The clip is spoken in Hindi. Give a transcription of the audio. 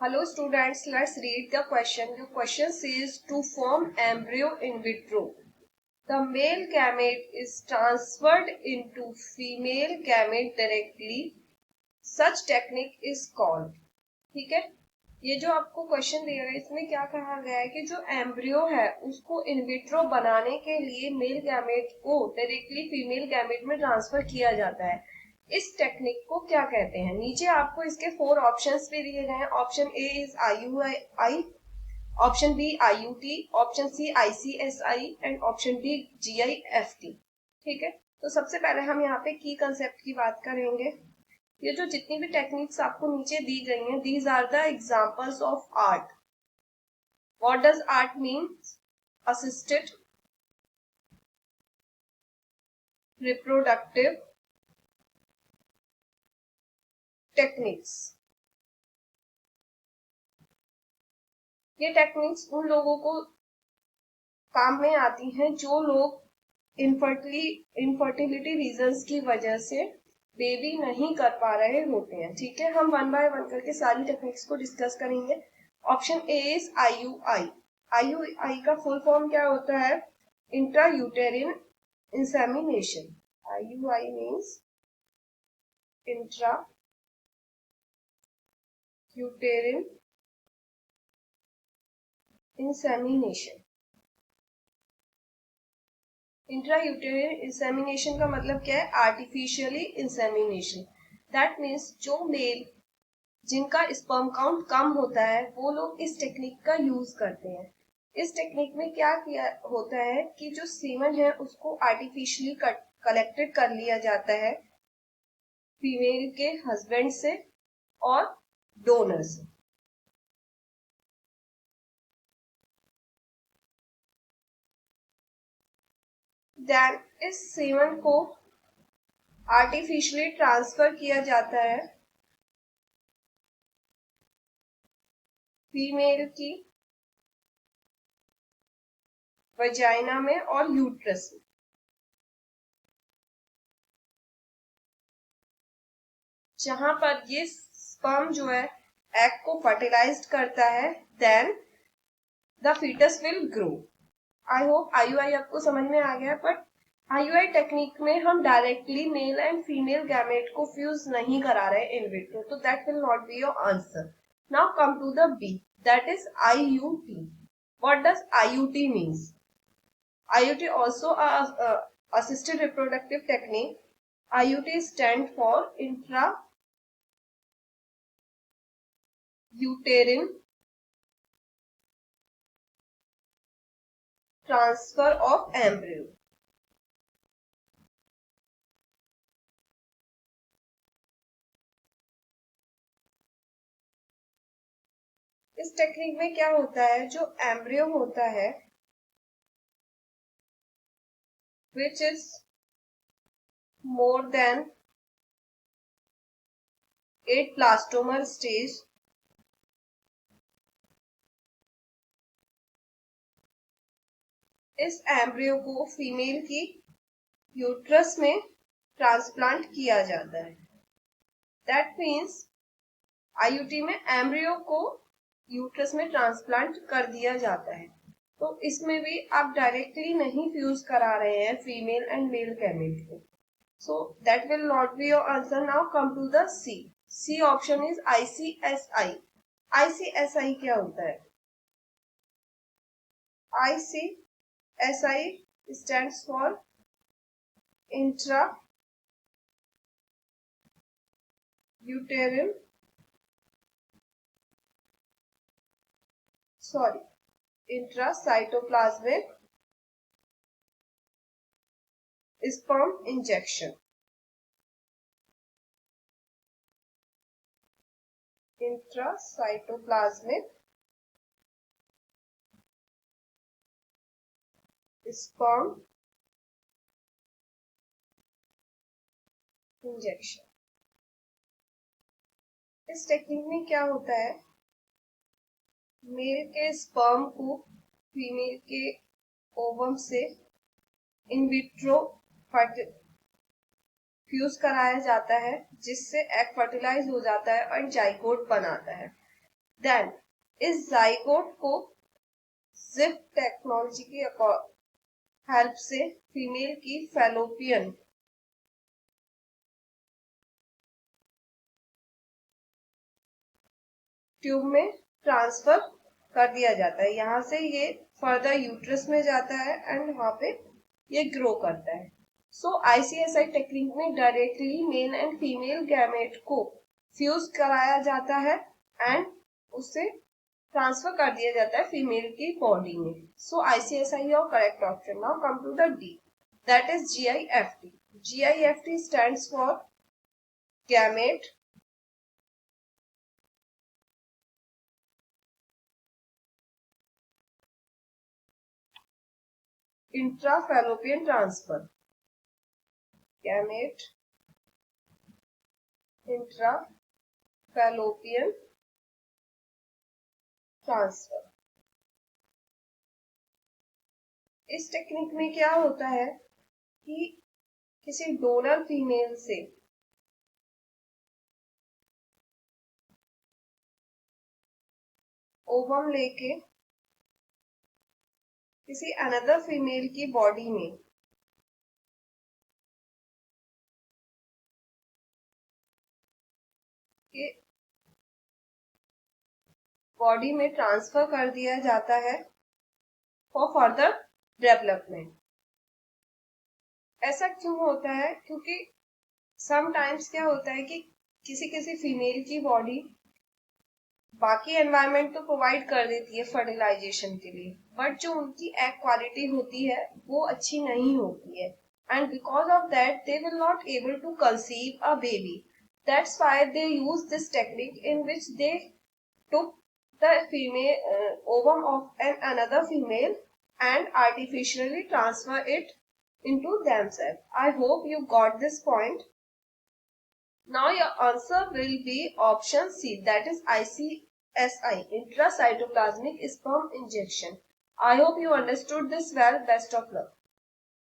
Hello students, let's read the question. The question says to form embryo in vitro, the male gamete is transferred into female gamete directly. Such technique is called. ठीक है, ये जो आपको क्वेश्चन दिया गया इसमें क्या कहा गया है कि जो एम्ब्रियो है उसको इन विट्रो बनाने के लिए मेल गैमेट को डायरेक्टली फीमेल गैमेट में ट्रांसफर किया जाता है। इस टेक्निक को क्या कहते हैं? नीचे आपको इसके 4 ऑप्शंस भी दिए गए हैं। Option A is IUI, option B IUT, option C ICSI and option D GIFT। ठीक है, तो सबसे पहले हम यहाँ पे की कंसेप्ट की बात करेंगे। ये जो जितनी भी टेक्निक्स आपको नीचे दी गई हैं, these are the examples of art. What does art mean? Assisted reproductive techniques. ये टेक्निक्स उन लोगों को काम में आती हैं जो लोग इनफर्टिलिटी रीजंस की वजह से बेबी नहीं कर पा रहे होते हैं। ठीक है, हम वन बाय वन करके सारी टेक्निक्स को डिस्कस करेंगे। Option A is IUI। IUI का फुल फॉर्म क्या होता है? Intra यूटेरिन insemination. IUI means intra यूटेरिन insemination. Intra यूटेरिन insemination का मतलब क्या है? Artificially insemination. दैट मीन्स जो मेल जिनका स्पर्म काउंट कम होता है वो लोग इस टेक्निक का यूज करते हैं। इस टेक्निक में क्या किया होता है कि जो सीमन है उसको आर्टिफिशियली कलेक्टेड कर लिया जाता है फीमेल के हस्बैंड से और डोनर से। देन इस सीमन को आर्टिफिशियली ट्रांसफर किया जाता है फीमेल की वजाइना में और यूट्रस में। जहां पर ये स्पर्म जो है एग को फर्टिलाइज्ड करता है, then the fetus will grow. I hope IUI आपको समझ में आ गया। बट IUI टेक्निक में हम directly male and female gamete को फ्यूज नहीं करा रहे इन विट्रो, तो that will not be your answer. Now come to the B, that is IUT। What does IUT means? IUT also assisted reproductive technique. IUT stand for intrauterine transfer of embryo. इस टेक्निक में क्या होता है? जो एम्ब्रियो होता है which is more than 8 plastomer stage, इस एम्ब्रियो को फीमेल की यूट्रस में ट्रांसप्लांट किया जाता है। दैट मीन्स IUT में एम्ब्रियो को यूट्रस में ट्रांसप्लांट कर दिया जाता है। तो इसमें भी आप डायरेक्टली नहीं फ्यूज करा रहे हैं फीमेल एंड मेल गैमेट को, so that will not be your answer. Now come to the C. C option is ICSI। ICSI क्या होता है? ICSI stands for intra uterine intracytoplasmic sperm injection. Intracytoplasmic sperm injection. इस टेक्निक में क्या होता है? मेल के स्पर्म को फीमेल के ओवम से इन विट्रो फ्यूज कराया जाता है जिससे एग फर्टिलाइज हो जाता है और जाइगोट बनाता है। देन इस जाइगोट को जिप टेक्नोलॉजी की हेल्प से फीमेल की फैलोपियन ट्यूब में ट्रांसफर कर दिया जाता है। यहाँ से ये फर्दर यूट्रस में जाता है एंड वहां पे ये ग्रो करता है। सो आईसीएसआई टेक्निक में directly male and female gamete को फ्यूज कराया जाता है एंड उसे ट्रांसफर कर दिया जाता है फीमेल की बॉडी में। सो आईसीएसआई और correct option. Now come to the D, that is GIFT. GIFT stands for gamete intrafallopian transfer. Gamete intrafallopian transfer. इस टेक्निक में क्या होता है कि किसी डोनर फीमेल से ओवम लेके किसी अनदर फीमेल की बॉडी में ट्रांसफर कर दिया जाता है फॉर फर्दर डेवलपमेंट। ऐसा क्यों होता है? क्योंकि समटाइम्स क्या होता है कि किसी किसी फीमेल की बॉडी बाकी एनवायरनमेंट तो प्रोवाइड कर देती है फर्टिलाइजेशन के लिए, बट जो उनकी एग क्वालिटी होती है वो अच्छी नहीं होती है and because of that they will not able to conceive a baby. That's why they use this technique in which they took the female ovum of another female and artificially transfer it into themselves. I hope you got this point. Now your answer will be option C, that is ICSI, intracytoplasmic sperm injection. I hope you understood this well. Best of luck.